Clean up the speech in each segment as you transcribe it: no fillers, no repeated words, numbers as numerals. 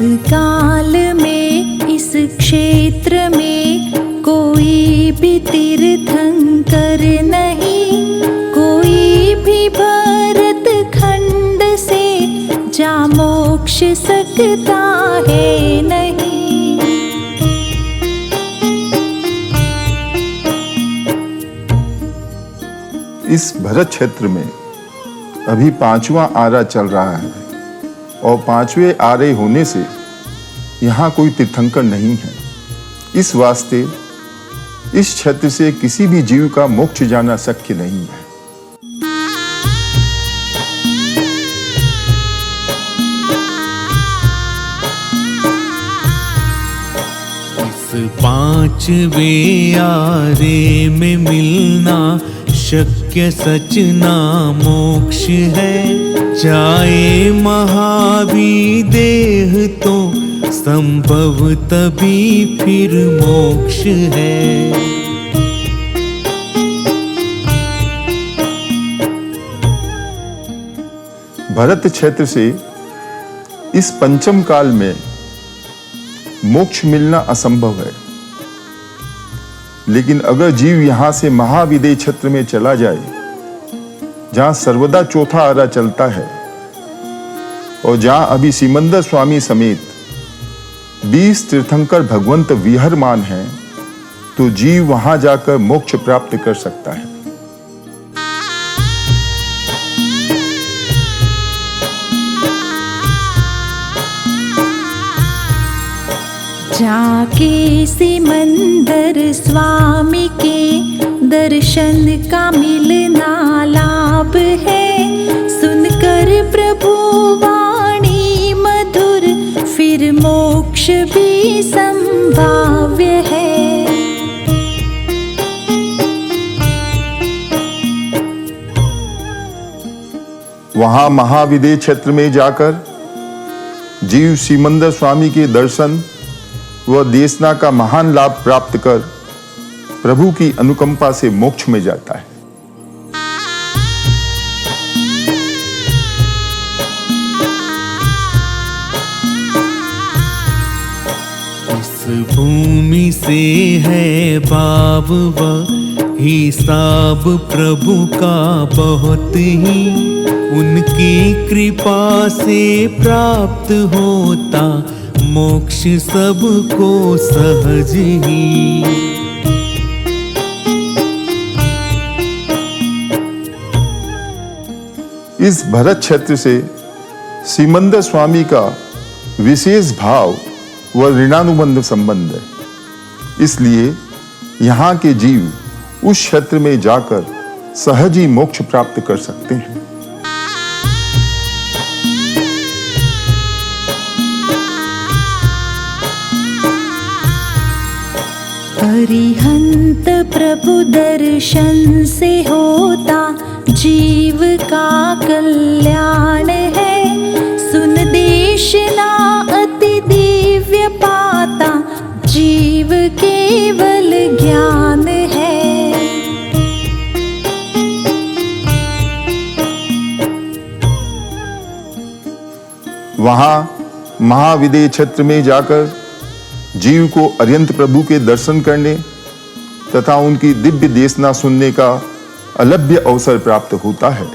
काल में इस क्षेत्र में कोई भी तीर्थंकर नहीं, कोई भी भरत खंड से जा मोक्ष सकता है नहीं। इस भरत क्षेत्र में अभी 5वां आरा चल रहा है और 5वें आरे होने से यहाँ कोई तीर्थंकर नहीं है। इस वास्ते इस क्षेत्र से किसी भी जीव का मोक्ष जाना शक्य नहीं है। इस 5वें आरे में मिलना शक्य सच ना मोक्ष है। जाए महावी देह तो संभव तभी फिर मोक्ष है। भरत क्षेत्र से इस पंचम काल में मोक्ष मिलना असंभव है, लेकिन अगर जीव यहां से महाविदेह क्षेत्र में चला जाए, जहां सर्वदा चौथा आरा चलता है और जहां अभी सिमंदर स्वामी समेत 20 तीर्थंकर भगवंत विहरमान हैं, तो जीव वहां जाकर मोक्ष प्राप्त कर सकता है। जाके सिमंदर स्वामी के दर्शन का मिलना लाभ है। सुनकर प्रभु वाणी मधुर फिर मोक्ष भी संभाव्य है। वहां महाविदेह क्षेत्र में जाकर जीव सिमंदर स्वामी के दर्शन व देशना का महान लाभ प्राप्त कर प्रभु की अनुकंपा से मोक्ष में जाता है। इस भूमि से है बाब व हिसाब प्रभु का बहुत ही, उनकी कृपा से प्राप्त होता मोक्ष सबको सहज ही। इस भरत क्षेत्र से सिमंदर स्वामी का विशेष भाव व ऋणानुबंध संबंध है, इसलिए यहाँ के जीव उस क्षेत्र में जाकर सहज ही मोक्ष प्राप्त कर सकते हैं। अरिहंत प्रभु दर्शन से होता जीव का कल्याण है। सुन देशना अति दिव्य पाता जीव केवल ज्ञान है। वहां महाविदेह क्षेत्र में जाकर जीव को अरिहंत प्रभु के दर्शन करने तथा उनकी दिव्य देशना सुनने का अलभ्य अवसर प्राप्त होता है,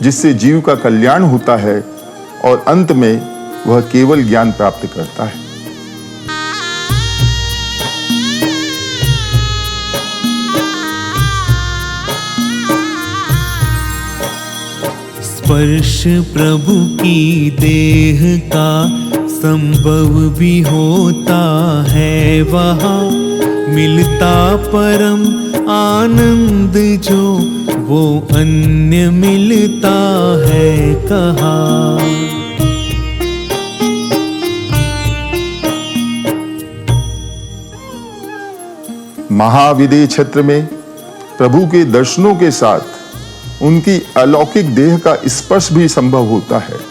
जिससे जीव का कल्याण होता है और अंत में वह केवल ज्ञान प्राप्त करता है। स्पर्श प्रभु की देह का संभव भी होता है, वहाँ मिलता परम आनंद जो वो अन्य मिलता है कहाँ। महाविदेह क्षेत्र में प्रभु के दर्शनों के साथ उनकी अलौकिक देह का स्पर्श भी संभव होता है।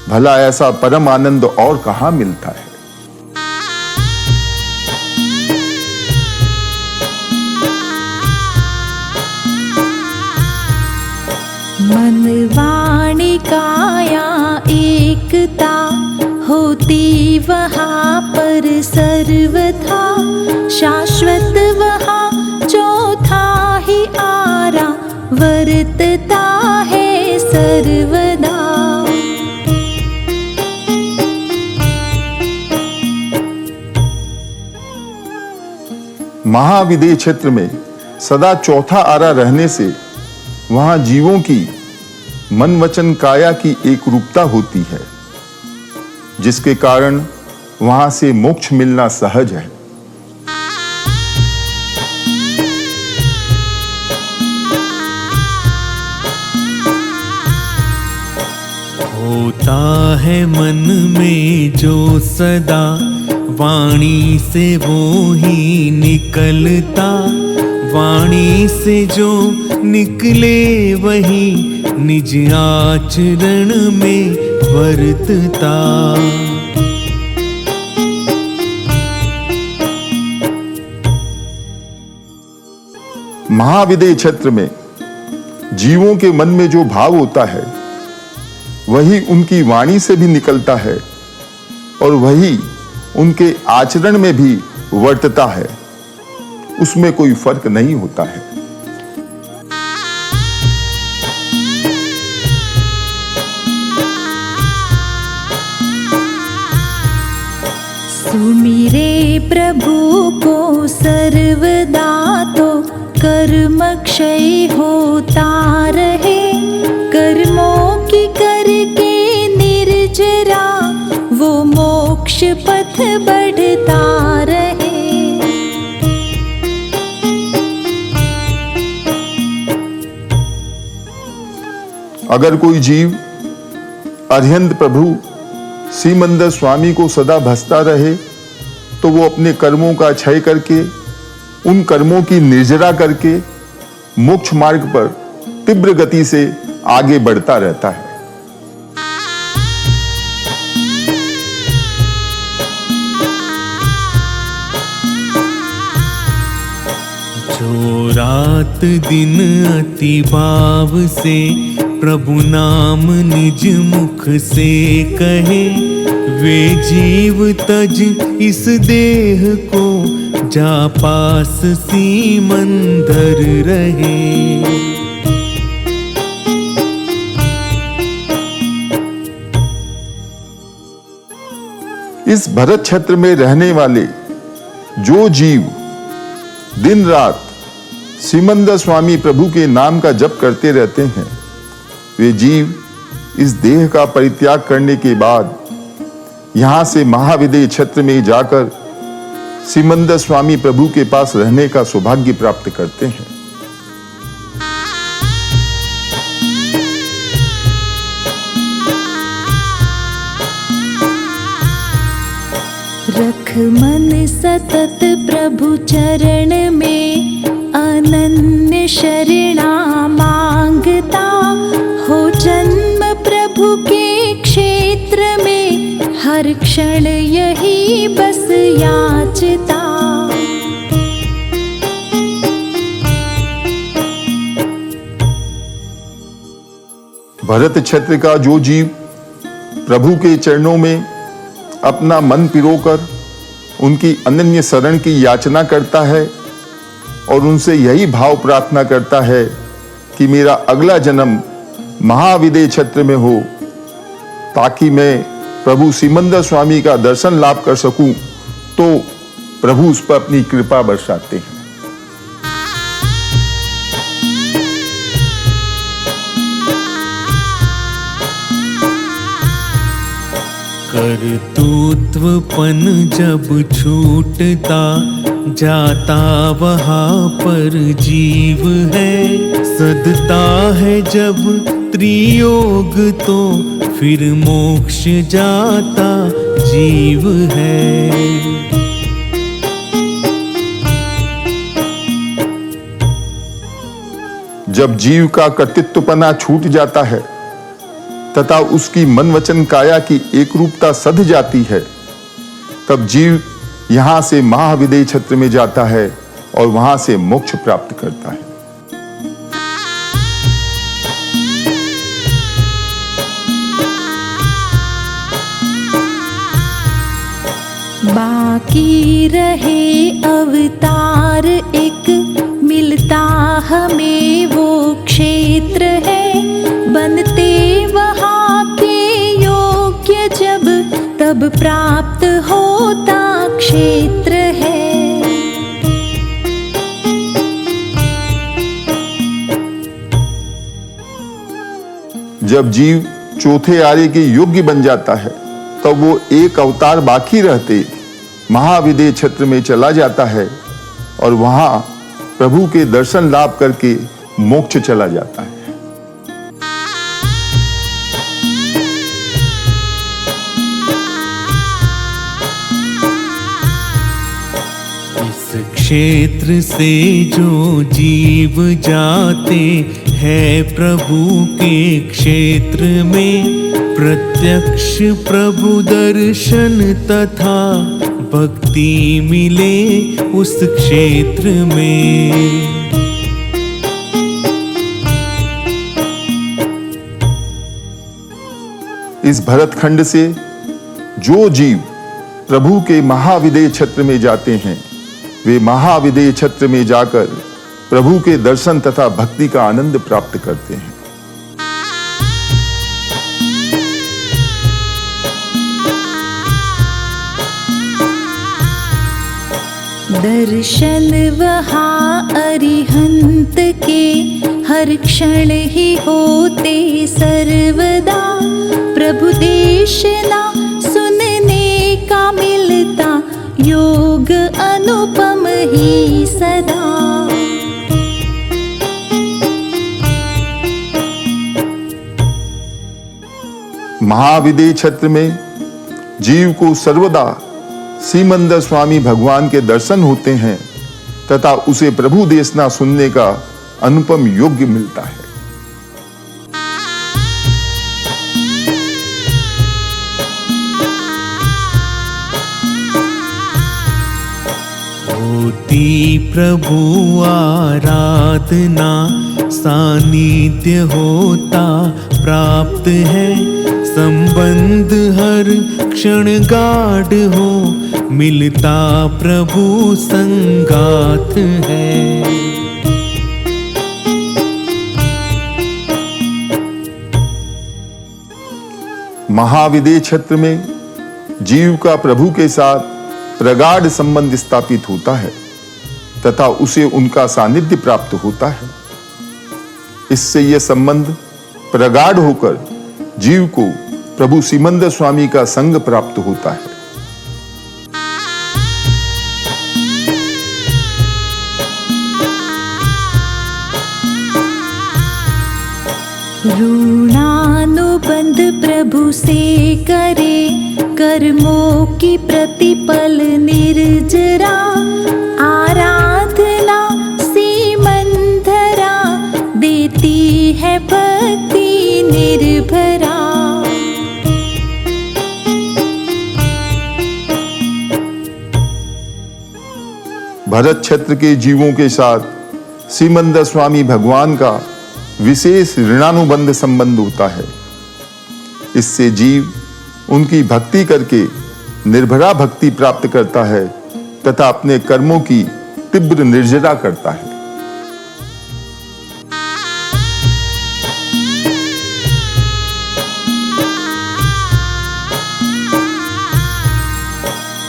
भला ऐसा परम आनंद और कहाँ मिलता है। मन वाणी काया एकता हो मुक्ति वहाँ पर सर्वथा, शाश्वत वहाँ चौथा ही आरा वर्तता है सर्वदा। महाविदेह क्षेत्र में सदा चौथा आरा रहने से वहां जीवों की मन वचन काया की एक रूपता होती है, जिसके कारण वहां से मोक्ष मिलना सहज है। होता है मन में जो सदा, वाणी से वो ही निकलता, वाणी से जो निकले वही निज आचरण में वर्तता। महाविदेह क्षेत्र में जीवों के मन में जो भाव होता है वही उनकी वाणी से भी निकलता है और वही उनके आचरण में भी वर्तता है, उसमें कोई फर्क नहीं होता है। सुमिरे प्रभु को सर्वदा तो कर्म क्षय होता रहे, कर्मों की करके निर्जरा वो मोक्ष पथ बढ़ता रहे। अगर कोई जीव अरिहंत प्रभु श्रीमंदर स्वामी को सदा भजता रहे तो वो अपने कर्मों का क्षय करके, उन कर्मों की निर्जरा करके मोक्ष मार्ग पर तीव्र गति से आगे बढ़ता रहता है। जो रात दिन अति भाव से प्रभु नाम निज मुख से कहे, वे जीव तज इस देह को जा पास सीमंदर रहे। इस भरत क्षेत्र में रहने वाले जो जीव दिन रात श्रीमंदर स्वामी प्रभु के नाम का जप करते रहते हैं, वे जीव इस देह का परित्याग करने के बाद यहां से महाविदेह क्षेत्र में जाकर श्रीमंदर स्वामी प्रभु के पास रहने का सौभाग्य प्राप्त करते हैं। रख मन सतत प्रभु चरण में, अनन्य शरणा मांगता, हो जन्म प्रभु के क्षेत्र में, हर क्षण यही बस याचता। भरत क्षेत्र का जो जीव प्रभु के चरणों में अपना मन पिरोकर उनकी अनन्य शरण की याचना करता है और उनसे यही भाव प्रार्थना करता है कि मेरा अगला जन्म महाविदेह क्षेत्र में हो, ताकि मैं प्रभु श्रीमंदर स्वामी का दर्शन लाभ कर सकूं, तो प्रभु उस पर अपनी कृपा बरसाते हैं। कर्तृत्वपन जब छूटता जाता वहाँ पर जीव है, सदता है जब त्रियोग तो फिर मोक्ष जाता जीव है। जब जीव का कर्तृत्वपना छूट जाता है तथा उसकी मन वचन काया की एक रूपता सध जाती है, तब जीव यहां से महाविदेह क्षेत्र में जाता है और वहां से मोक्ष प्राप्त करता है। बाकी रहे अवतार एक, मिलता हमें वो क्षेत्र है, बनते वहाँ के योग्य जब, तब प्राप्त होता क्षेत्र है। जब जीव चौथे आर्य के योग्य बन जाता है, तब वो एक अवतार बाकी रहते महाविदेह क्षेत्र में चला जाता है और वहां प्रभु के दर्शन लाभ करके मोक्ष चला जाता है। इस क्षेत्र से जो जीव जाते हैं प्रभु के क्षेत्र में, प्रत्यक्ष प्रभु दर्शन तथा भक्ति मिले उस क्षेत्र में। इस भरतखंड से जो जीव प्रभु के महाविदेह क्षेत्र में जाते हैं, वे महाविदेह क्षेत्र में जाकर प्रभु के दर्शन तथा भक्ति का आनंद प्राप्त करते हैं। दर्शन वहाँ अरिहंत के हर क्षण ही होते सर्वदा, प्रभु देशना सुनने का मिलता योग अनुपम ही सदा। महाविदेह क्षेत्र में जीव को सर्वदा सीमंदर स्वामी भगवान के दर्शन होते हैं तथा उसे प्रभु देशना सुनने का अनुपम योग्य मिलता है। होती प्रभु आराधना, सानिध्य होता प्राप्त है, संबंध हर क्षण गाढ़ हो, मिलता प्रभु संगात है। महाविदेह क्षेत्र में जीव का प्रभु के साथ प्रगाढ़ संबंध स्थापित होता है तथा उसे उनका सानिध्य प्राप्त होता है। इससे यह संबंध प्रगाढ़ होकर जीव को प्रभु सीमंदर स्वामी का संग प्राप्त होता है। ऋणानुबंध प्रभु से करे, कर्मों की प्रतिपल निर्जरा, आराधना सीमंधरा, देती है भक्ति निर्भरा। भरत क्षेत्र के जीवों के साथ सीमंदर स्वामी भगवान का विशेष ऋणानुबंध संबंध होता है। इससे जीव उनकी भक्ति करके निर्भरा भक्ति प्राप्त करता है तथा अपने कर्मों की तीव्र निर्जरा करता है।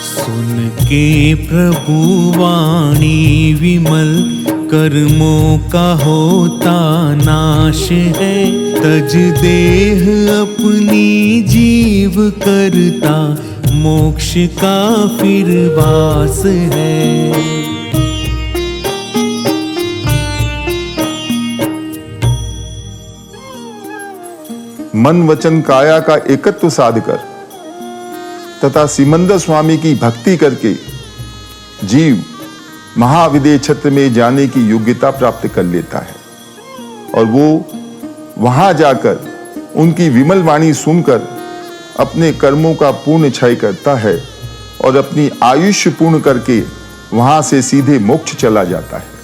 सुन के प्रभु वाणी विमल, कर्मों का होता नाश है, तज देह अपनी जीव करता, मोक्ष का फिर वास है। मन वचन काया का एकत्व साधकर तथा सीमंदर स्वामी की भक्ति करके जीव महाविदेह क्षेत्र में जाने की योग्यता प्राप्त कर लेता है और वो वहां जाकर उनकी विमल वाणी सुनकर अपने कर्मों का पूर्ण क्षय करता है और अपनी आयुष्य पूर्ण करके वहां से सीधे मोक्ष चला जाता है।